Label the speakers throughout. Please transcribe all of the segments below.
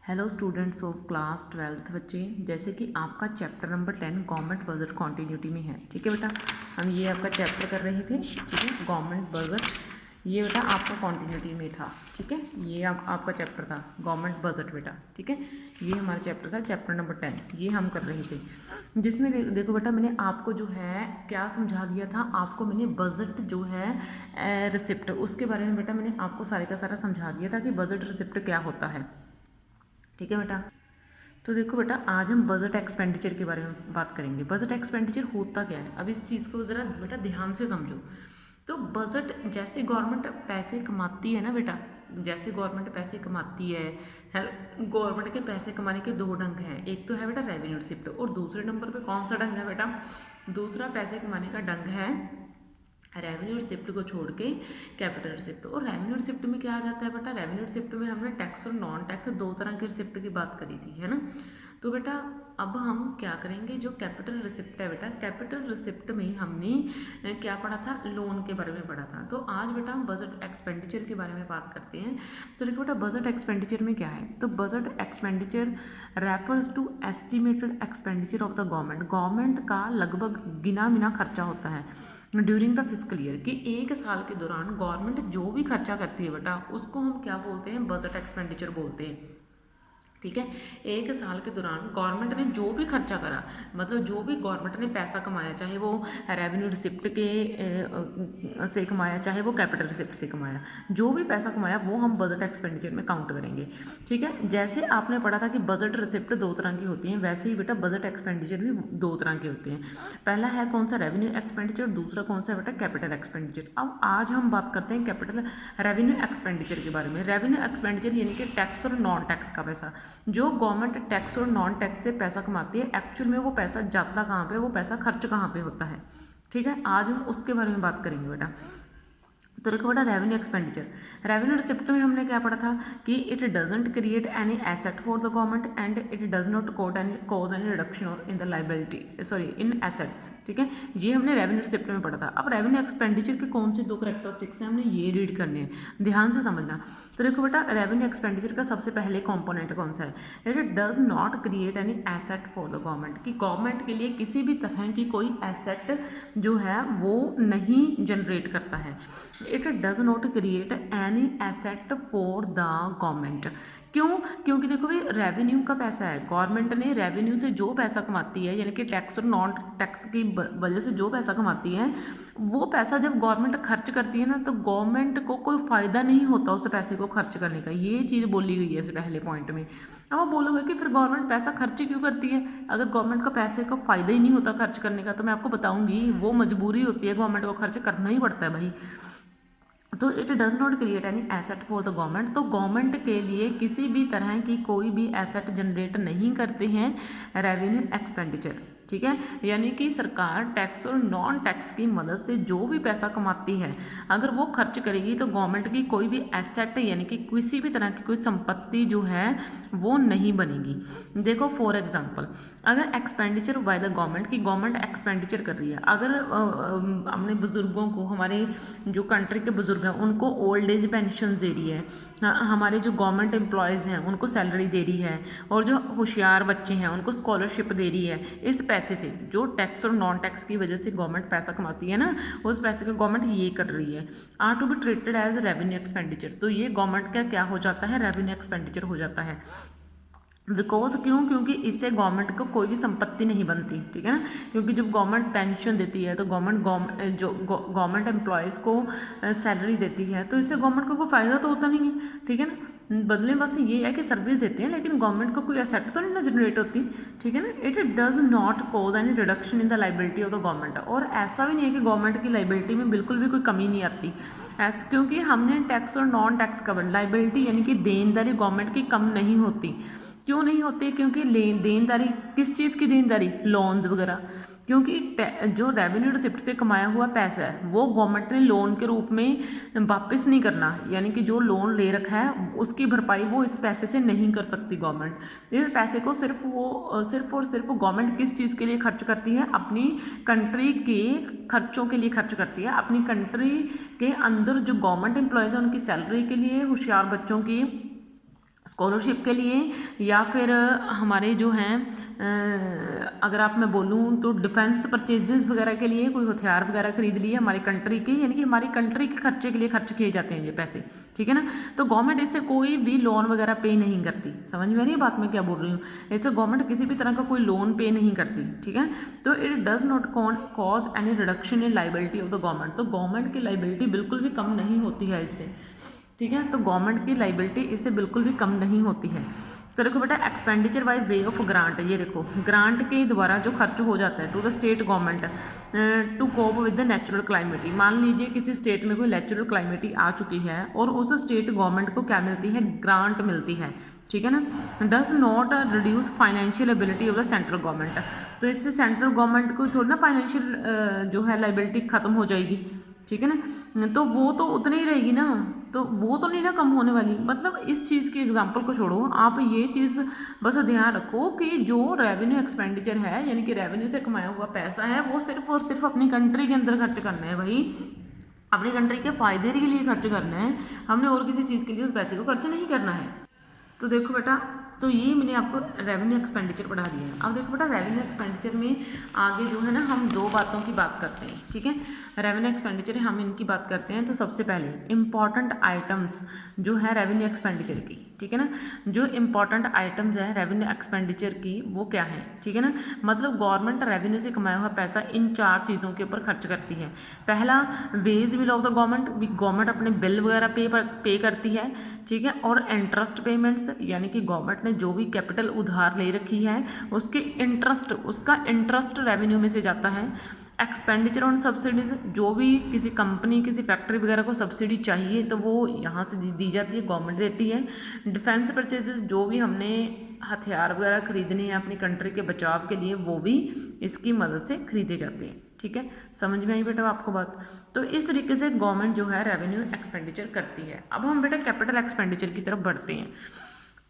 Speaker 1: Hello students of class 12th बच्चे, जैसे कि आपका chapter number 10 government budget continuity में है। ठीक है बेटा, हम ये आपका चैप्टर कर रहे थे। ठीक है, गवर्नमेंट बजट ये बेटा आपका कॉन्टीन्यूटी में था। ठीक है, ये आपका चैप्टर था गवर्नमेंट बजट बेटा। ठीक है, ये हमारा चैप्टर था, चैप्टर नंबर 10 ये हम कर रहे थे, जिसमें देखो बेटा मैंने आपको जो है क्या समझा दिया था। आपको मैंने बजट जो है रिसिप्ट, उसके बारे में बेटा मैंने आपको सारे का सारा समझा दिया था कि बजट रिसिप्ट क्या होता है। ठीक है बेटा, तो देखो बेटा आज हम बजट एक्सपेंडिचर के बारे में बात करेंगे। बजट एक्सपेंडिचर होता क्या है, अब इस चीज़ को ज़रा बेटा ध्यान से समझो। तो बजट, जैसे गवर्नमेंट पैसे कमाती है ना बेटा, जैसे गवर्नमेंट पैसे कमाती है, गवर्नमेंट के पैसे कमाने के दो ढंग हैं। एक तो है बेटा रेवेन्यू रिसिप्ट, और दूसरे नंबर पे कौन सा ढंग है बेटा, दूसरा पैसे कमाने का ढंग है रेवेन्यू रिसिप्ट को छोड़ के कैपिटल रिसिप्ट। और रेवेन्यू रिसिप्ट में क्या आ जाता है बेटा, रेवेन्यू रिसिप्ट में हमने टैक्स और नॉन टैक्स दो तरह के रिसिप्ट की बात करी थी, है ना। तो बेटा अब हम क्या करेंगे, जो कैपिटल रिसिप्ट है बेटा, कैपिटल रिसिप्ट में हमने क्या पढ़ा था, लोन के बारे में पढ़ा था। तो आज बेटा हम बजट एक्सपेंडिचर के बारे में बात करते हैं। तो देखो बेटा बजट एक्सपेंडिचर में क्या है, तो budget expenditure refers to estimated expenditure of the government. Government का लगभग गिना मिना खर्चा होता है ड्यूरिंग द फिजिकल ईयर, कि एक साल के दौरान गवर्नमेंट जो भी खर्चा करती है बेटा उसको हम क्या बोलते हैं, बजट एक्सपेंडिचर बोलते हैं। ठीक है, एक साल के दौरान गवर्नमेंट ने जो भी खर्चा करा, मतलब जो भी गवर्नमेंट ने पैसा कमाया, चाहे वो रेवेन्यू रिसिप्ट के से कमाया, चाहे वो कैपिटल रिसिप्ट से कमाया, जो भी पैसा कमाया वो हम बजट एक्सपेंडिचर में काउंट करेंगे। ठीक है, जैसे आपने पढ़ा था कि बजट रिसिप्ट दो तरह की होती हैं, वैसे ही बेटा बजट एक्सपेंडिचर भी दो तरह के होते हैं। पहला है कौन सा, रेवेन्यू एक्सपेंडिचर, दूसरा कौन सा बेटा, कैपिटल एक्सपेंडिचर। अब आज हम बात करते हैं कैपिटल रेवेन्यू एक्सपेंडिचर के बारे में। रेवेन्यू एक्सपेंडिचर यानी कि टैक्स और नॉन टैक्स का पैसा, जो गवर्नमेंट टैक्स और नॉन टैक्स से पैसा कमाती है, एक्चुअल में वो पैसा जाता कहाँ पे, वो पैसा खर्च कहाँ पे होता है। ठीक है, आज हम उसके बारे में बात करेंगे बेटा। तो देखो बेटा रेवेन्यू एक्सपेंडिचर, रेवेन्यू रिसिप्ट में हमने क्या पढ़ा था कि it doesn't create any asset for the government and it does not cause any reduction in the liability, sorry in assets. ठीक है, ये हमने रेवेन्यू रिसिप्ट में पढ़ा था। अब रेवेन्यू एक्सपेंडिचर के कौन से दो करेक्टरिस्टिक्स हैं, हमने ये रीड करने हैं, ध्यान से समझना। तो देखो बेटा रेवेन्यू एक्सपेंडिचर का सबसे पहले कॉम्पोनेंट कौन सा है, it does not create any asset for the government, कि गवर्नमेंट के लिए किसी भी तरह की कोई एसेट जो है वो नहीं जनरेट करता है। It does not create any asset for the government. क्यों, क्योंकि देखो भाई रेवेन्यू का पैसा है, गवर्नमेंट ने रेवेन्यू से जो पैसा कमाती है, यानी कि टैक्स और नॉन टैक्स की वजह से जो पैसा कमाती है, वो पैसा जब गवर्नमेंट खर्च करती है ना, तो गवर्नमेंट को कोई फ़ायदा नहीं होता उस पैसे को खर्च करने का। ये चीज़ बोली गई है इस पहले पॉइंट में। अब आप बोलोगे कि फिर गवर्नमेंट पैसा खर्च क्यों करती है, अगर गवर्नमेंट का पैसे का फ़ायदा ही नहीं होता खर्च करने का, तो मैं आपको बताऊंगी वो मजबूरी होती है, गवर्नमेंट को खर्च करना ही पड़ता है भाई। तो it does not create any asset for the government, तो गवर्नमेंट के लिए किसी भी तरह की कोई भी एसेट जनरेट नहीं करते हैं रेवेन्यू एक्सपेंडिचर। ठीक है, यानी कि सरकार टैक्स और नॉन टैक्स की मदद से जो भी पैसा कमाती है, अगर वो खर्च करेगी तो गवर्नमेंट की कोई भी एसेट यानी कि किसी भी तरह की कोई संपत्ति जो है वो नहीं बनेगी। देखो फॉर एग्जांपल, अगर एक्सपेंडिचर बाय द गवर्नमेंट, की गवर्नमेंट एक्सपेंडिचर कर रही है, अगर अपने बुज़ुर्गों को, हमारे जो कंट्री के बुज़ुर्ग हैं उनको ओल्ड एज पेंशन दे रही है, हमारे जो गवर्नमेंट एम्प्लॉयज़ हैं उनको सैलरी दे रही है, और जो होशियार बच्चे हैं उनको स्कॉलरशिप दे रही है, इस पैसे से जो टैक्स और नॉन टैक्स की वजह से गवर्नमेंट पैसा कमाती है ना, उस पैसे का गवर्नमेंट ये कर रही है, are to be treated as revenue expenditure. तो ये गवर्नमेंट का क्या हो जाता है, रेवेन्यू एक्सपेंडिचर हो जाता है। बिकॉज क्यों, क्योंकि इससे गवर्नमेंट को कोई भी संपत्ति नहीं बनती। ठीक है ना, क्योंकि जब गवर्नमेंट पेंशन देती है तो गवर्नमेंट एम्प्लॉयज़ को सैलरी देती है, तो इससे गवर्नमेंट को कोई फ़ायदा तो होता नहीं है। ठीक है ना, बदले बस ये है कि सर्विस देते हैं, लेकिन गवर्नमेंट को कोई एसेट तो नहीं ना जनरेट होती। ठीक है ना, it does not cause any reduction in the liability of the government, और ऐसा भी नहीं है कि गवर्नमेंट की लाइबिलिटी में बिल्कुल भी कोई कमी नहीं आती, क्योंकि हमने टैक्स और नॉन टैक्स कवर, लाइबिलिटी यानी कि देनदारी गवर्नमेंट की कम नहीं होती। क्यों नहीं होती, क्योंकि देनदारी, किस चीज़ की देनदारी, लोन्स वगैरह, क्योंकि जो रेवेन्यू रिसिप्ट से कमाया हुआ पैसा है वो गवर्नमेंट ने लोन के रूप में वापस नहीं करना, यानी कि जो लोन ले रखा है उसकी भरपाई वो इस पैसे से नहीं कर सकती गवर्नमेंट। इस पैसे को सिर्फ और सिर्फ गवर्नमेंट किस चीज़ के लिए खर्च करती है, अपनी कंट्री के खर्चों के लिए खर्च करती है, अपनी कंट्री के अंदर जो गवर्नमेंट एम्प्लॉयज़ हैं उनकी सैलरी के लिए, होशियार बच्चों की स्कॉलरशिप के लिए, या फिर हमारे जो हैं अगर आप मैं बोलूँ तो डिफेंस परचेजेस वगैरह के लिए, कोई हथियार वगैरह खरीद लिए हमारी कंट्री के, यानी कि हमारी कंट्री के खर्चे के लिए खर्च किए जाते हैं ये पैसे, ठीक है ना। तो गवर्नमेंट इससे कोई भी लोन वगैरह पे नहीं करती। समझ में आ रही है बात मैं क्या बोल रही हूँ? इससे गवर्नमेंट किसी भी तरह का कोई लोन पे नहीं करती, ठीक है। तो it does not cause any reduction in liability of the government. तो गवर्नमेंट की लाइबिलिटी बिल्कुल भी कम नहीं होती है इससे, ठीक है। तो गवर्नमेंट की लाइबिलिटी इससे बिल्कुल भी कम नहीं होती है। तो देखो बेटा, expenditure by way of grant, ये देखो ग्रांट के द्वारा जो खर्च हो जाता है to the state government to cope with the natural calamity. मान लीजिए किसी स्टेट में कोई नेचुरल क्लाइमेटी आ चुकी है और उस स्टेट गवर्नमेंट को क्या मिलती है, ग्रांट मिलती है, ठीक है ना। Does not reduce financial ability of the central government. तो इससे सेंट्रल गवर्नमेंट को थोड़ी ना फाइनेंशियल जो है लाइबिलिटी खत्म हो जाएगी, ठीक है ना। तो वो तो उतनी ही रहेगी ना, तो वो तो नहीं ना कम होने वाली। मतलब इस चीज़ की एग्जांपल को छोड़ो, आप ये चीज़ बस ध्यान रखो कि जो रेवेन्यू एक्सपेंडिचर है, यानी कि रेवेन्यू से कमाया हुआ पैसा है, वो सिर्फ और सिर्फ अपनी कंट्री के अंदर खर्च करना है भाई, अपनी कंट्री के फायदे के लिए खर्च करना है। हमने और किसी चीज़ के लिए उस पैसे को खर्च नहीं करना है। तो देखो बेटा, तो ये मैंने आपको रेवेन्यू एक्सपेंडिचर पढ़ा दिया है। अब देखो बेटा, रेवेन्यू एक्सपेंडिचर में आगे जो है ना हम दो बातों की बात करते हैं, ठीक है। रेवेन्यू एक्सपेंडिचर हम इनकी बात करते हैं। तो सबसे पहले इंपॉर्टेंट आइटम्स जो है रेवेन्यू एक्सपेंडिचर की, ठीक है ना। जो इंपॉर्टेंट आइटम्स है रेवेन्यू एक्सपेंडिचर की वो क्या है, ठीक है ना। मतलब गवर्नमेंट रेवेन्यू से कमाया हुआ पैसा इन 4 चीज़ों के ऊपर खर्च करती है। पहला, wage bill of the government, government अपने बिल वगैरह पे करती है, ठीक है। और इंटरेस्ट पेमेंट्स, यानी कि गवर्नमेंट ने जो भी कैपिटल उधार ले रखी है उसके इंटरेस्ट, उसका इंटरेस्ट रेवेन्यू में से जाता है। एक्सपेंडिचर ऑन सब्सिडीज, जो भी किसी कंपनी किसी फैक्ट्री वगैरह को सब्सिडी चाहिए तो वो यहाँ से दी जाती है, गवर्नमेंट देती है। डिफेंस परचेजेस, जो भी हमने हथियार वगैरह खरीदने हैं अपनी कंट्री के बचाव के लिए, वो भी इसकी मदद से खरीदे जाते हैं, ठीक है। समझ में आई बेटा आपको बात? तो इस तरीके से गवर्नमेंट जो है रेवेन्यू एक्सपेंडिचर करती है। अब हम बेटा कैपिटल एक्सपेंडिचर की तरफ बढ़ते हैं।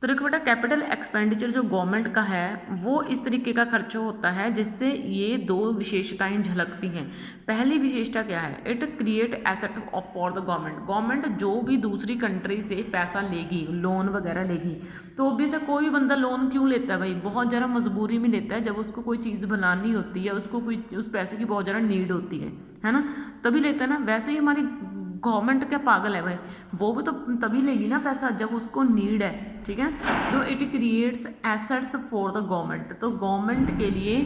Speaker 1: तो देखो बेटा, कैपिटल एक्सपेंडिचर जो गवर्नमेंट का है वो इस तरीके का खर्च होता है जिससे ये दो विशेषताएं झलकती हैं। पहली विशेषता क्या है, it create asset for the government. Government जो भी दूसरी कंट्री से पैसा लेगी, लोन वगैरह लेगी, तो भी से कोई भी बंदा लोन क्यों लेता है भाई, बहुत ज़्यादा मजबूरी में लेता है, जब उसको कोई चीज़ बनानी होती है, उसको कोई उस पैसे की बहुत ज़्यादा नीड होती है ना, तभी लेता है ना। वैसे ही हमारी गवर्नमेंट क्या पागल है भाई, वो भी तो तभी लेगी ना पैसा जब उसको नीड है, ठीक है। तो it creates assets for the government, तो गवर्नमेंट के लिए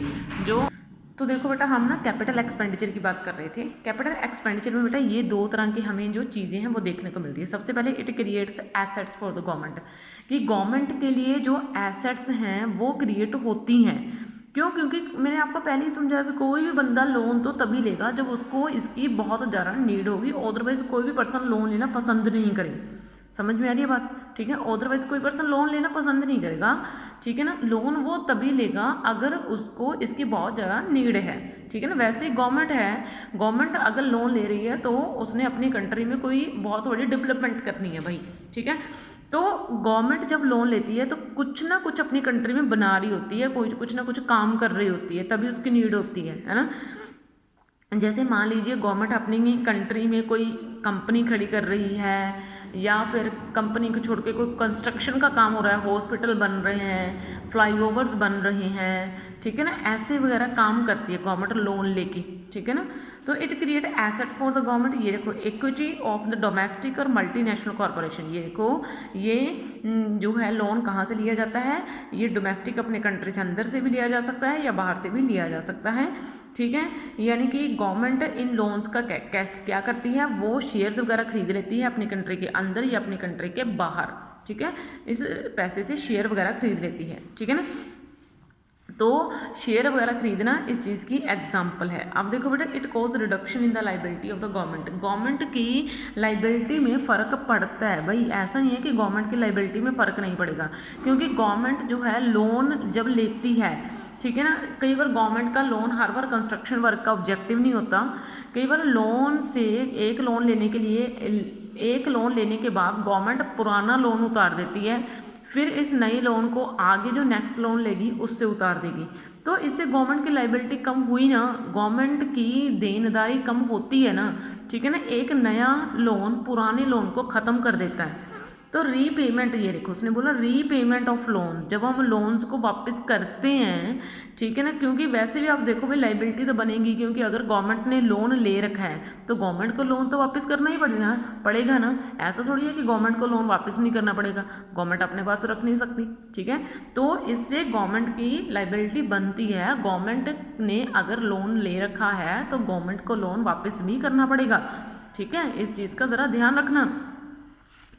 Speaker 1: जो, तो देखो बेटा हम ना कैपिटल एक्सपेंडिचर की बात कर रहे थे। कैपिटल एक्सपेंडिचर में बेटा ये दो तरह की हमें जो चीज़ें हैं वो देखने को मिलती है। सबसे पहले it creates assets for the government, कि गवर्नमेंट के लिए जो एसेट्स हैं वो क्रिएट होती हैं। क्यों? क्योंकि मैंने आपको पहले ही समझाया कि कोई भी बंदा लोन तो तभी लेगा जब उसको इसकी बहुत ज़्यादा नीड होगी, अदरवाइज कोई भी पर्सन लोन लेना पसंद नहीं करेगा। समझ में आ रही है बात? ठीक है, अदरवाइज कोई पर्सन लोन लेना पसंद नहीं करेगा, ठीक है ना। लोन वो तभी लेगा अगर उसको इसकी बहुत ज़्यादा नीड है, ठीक है ना। वैसे ही गवर्नमेंट है, गवर्नमेंट अगर लोन ले रही है तो उसने अपनी कंट्री में कोई बहुत बड़ी डेवलपमेंट करनी है भाई, ठीक है। तो गवर्नमेंट जब लोन लेती है तो कुछ ना कुछ अपनी कंट्री में बना रही होती है, कोई कुछ ना कुछ काम कर रही होती है, तभी उसकी नीड होती है ना। जैसे मान लीजिए गवर्नमेंट अपनी कंट्री में कोई कंपनी खड़ी कर रही है, या फिर कंपनी को छोड़ के कोई कंस्ट्रक्शन का काम हो रहा है, हॉस्पिटल बन रहे हैं, फ्लाईओवर्स बन रहे हैं, ठीक है ना, ऐसे वगैरह काम करती है गवर्नमेंट लोन लेके, ठीक है ना। तो it create asset for the government. ये देखो इक्विटी ऑफ द डोमेस्टिक और मल्टीनेशनल कॉर्पोरेशन, ये देखो ये जो है लोन कहाँ से लिया जाता है, ये डोमेस्टिक अपने कंट्री से अंदर से भी लिया जा सकता है या बाहर से भी लिया जा सकता है, ठीक है। यानी कि गवर्नमेंट इन लोन्स का क्या करती है, वो शेयर्स वगैरह खरीद लेती है अपनी कंट्री के अंदर या अपनी कंट्री के बाहर, ठीक है। इस पैसे से शेयर वगैरह खरीद लेती है, ठीक है ना। तो शेयर वगैरह खरीदना इस चीज़ की एग्जाम्पल है। अब देखो बेटा, it cause reduction in the liability of the government. Government की लाइबिलिटी में फ़र्क पड़ता है भाई, ऐसा नहीं है कि गवर्नमेंट की लाइबिलिटी में फ़र्क नहीं पड़ेगा, क्योंकि गवर्नमेंट जो है लोन जब लेती है, ठीक है ना, कई बार गवर्नमेंट का लोन हर बार कंस्ट्रक्शन वर्क का ऑब्जेक्टिव नहीं होता। कई बार लोन से एक लोन लेने के लिए, एक लोन लेने के बाद गवर्नमेंट पुराना लोन उतार देती है, फिर इस नए लोन को आगे जो नेक्स्ट लोन लेगी उससे उतार देगी। तो इससे गवर्नमेंट की लाइबिलिटी कम हुई ना, गवर्नमेंट की देनदारी कम होती है ना, ठीक है ना। एक नया लोन पुराने लोन को ख़त्म कर देता है, तो रीपेमेंट, ये देखो उसने बोला रीपेमेंट ऑफ लोन, जब हम लोन्स को वापस करते हैं, ठीक है ना, क्योंकि वैसे भी आप देखो भाई लाइबिलिटी तो बनेगी, क्योंकि अगर गवर्नमेंट ने लोन ले रखा है तो गवर्नमेंट को लोन तो वापस करना ही पड़ेगा ना। ऐसा थोड़ी है कि गवर्नमेंट को लोन वापस नहीं करना पड़ेगा, गवर्नमेंट अपने पास रख नहीं सकती, ठीक है। तो इससे गवर्नमेंट की लाइबिलिटी बनती है, गवर्नमेंट ने अगर लोन ले रखा है तो गवर्नमेंट को लोन वापस भी करना पड़ेगा, ठीक है। इस चीज़ का ज़रा ध्यान रखना।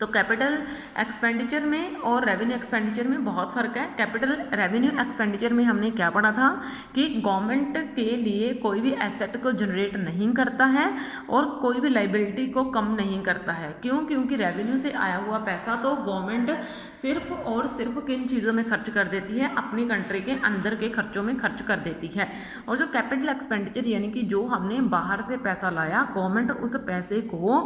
Speaker 1: तो कैपिटल एक्सपेंडिचर में और रेवेन्यू एक्सपेंडिचर में बहुत फ़र्क है। कैपिटल रेवेन्यू एक्सपेंडिचर में हमने क्या पढ़ा था कि गवर्नमेंट के लिए कोई भी एसेट को जनरेट नहीं करता है और कोई भी लाइबिलिटी को कम नहीं करता है। क्यों? क्योंकि रेवेन्यू से आया हुआ पैसा तो गवर्नमेंट सिर्फ और सिर्फ किन चीज़ों में खर्च कर देती है, अपनी कंट्री के अंदर के खर्चों में खर्च कर देती है। और जो कैपिटल एक्सपेंडिचर यानी कि जो हमने बाहर से पैसा लाया, गवर्नमेंट उस पैसे को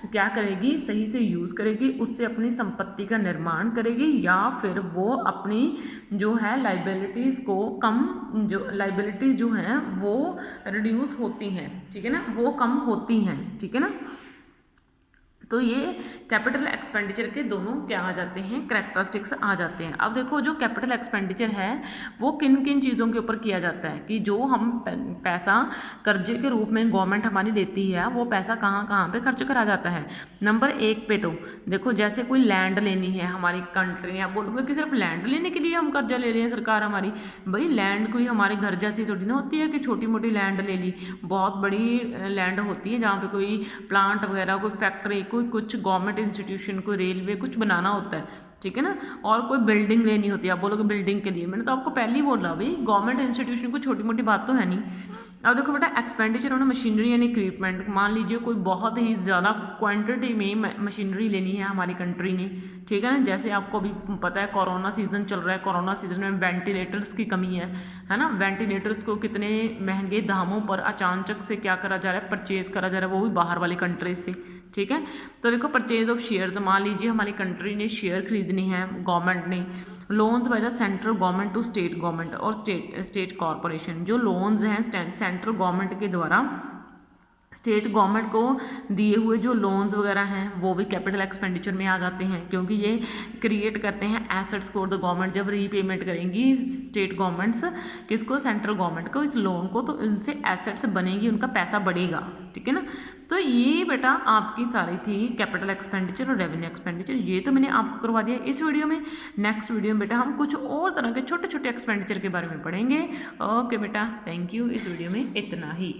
Speaker 1: क्या करेगी, सही से यूज़ करेगी, उससे अपनी संपत्ति का निर्माण करेगी, या फिर वो अपनी जो है लाइबिलिटीज़ को कम, जो लाइबिलिटीज़ जो हैं वो रिड्यूस होती हैं, ठीक है ना, वो कम होती हैं, ठीक है ना। तो ये कैपिटल एक्सपेंडिचर के दोनों क्या आ जाते हैं, कैरेक्टरिस्टिक्स आ जाते हैं। अब देखो जो कैपिटल एक्सपेंडिचर है वो किन किन चीज़ों के ऊपर किया जाता है, कि जो हम पैसा कर्जे के रूप में गवर्नमेंट हमारी देती है वो पैसा कहाँ कहाँ पे खर्च करा जाता है। नंबर 1 पे तो देखो जैसे कोई लैंड लेनी है हमारी कंट्री, आप बोलोगे कि सिर्फ लैंड लेने के लिए हम कर्जा ले रहे हैं सरकार हमारी, भाई लैंड कोई हमारे घर जैसी थोड़ी ना होती है कि छोटी मोटी लैंड ले ली, बहुत बड़ी लैंड होती है जहाँ पे कोई प्लांट वगैरह, कोई फैक्ट्री, कोई कुछ गवर्नमेंट इंस्टीट्यूशन, कोई रेलवे कुछ बनाना होता है, ठीक है ना, और कोई बिल्डिंग लेनी होती है। आप बोलोगे बिल्डिंग के लिए, मैंने तो आपको पहले ही बोला भाई गवर्नमेंट इंस्टीट्यूशन कोई छोटी मोटी बात तो है नहीं। अब देखो बेटा expenditure on machinery and equipment, मान लीजिए कोई बहुत ही ज़्यादा क्वांटिटी में मशीनरी लेनी है हमारी कंट्री ने, ठीक है ना, जैसे आपको अभी पता है कोरोना सीजन चल रहा है, कोरोना सीजन में वेंटिलेटर्स की कमी है ना, वेंटिलेटर्स को कितने महंगे दामों पर अचानक से क्या करा जा रहा है, परचेज करा जा रहा है, वो भी बाहर वाली कंट्रीज से, ठीक है। तो देखो परचेज ऑफ शेयर्स, मान लीजिए हमारी कंट्री ने शेयर खरीदने हैं गवर्नमेंट ने, loans by the central government to state government और स्टेट कॉरपोरेशन, जो लोन्स हैं सेंट्रल गवर्नमेंट के द्वारा स्टेट गवर्नमेंट को दिए हुए जो लोन्स वगैरह हैं वो भी कैपिटल एक्सपेंडिचर में आ जाते हैं, क्योंकि ये क्रिएट करते हैं एसेट्स फॉर द गवर्नमेंट। जब रीपेमेंट करेंगी स्टेट गवर्नमेंट्स किसको, सेंट्रल गवर्नमेंट को, इस लोन को, तो इनसे एसेट्स बनेगी, उनका पैसा बढ़ेगा, ठीक है ना। तो ये बेटा आपकी सारी थी कैपिटल एक्सपेंडिचर और रेवेन्यू एक्सपेंडिचर, ये तो मैंने आपको करवा दिया इस वीडियो में। नेक्स्ट वीडियो में बेटा हम कुछ और तरह के छोटे छोटे एक्सपेंडिचर के बारे में पढ़ेंगे। ओके बेटा, थैंक यू, इस वीडियो में इतना ही।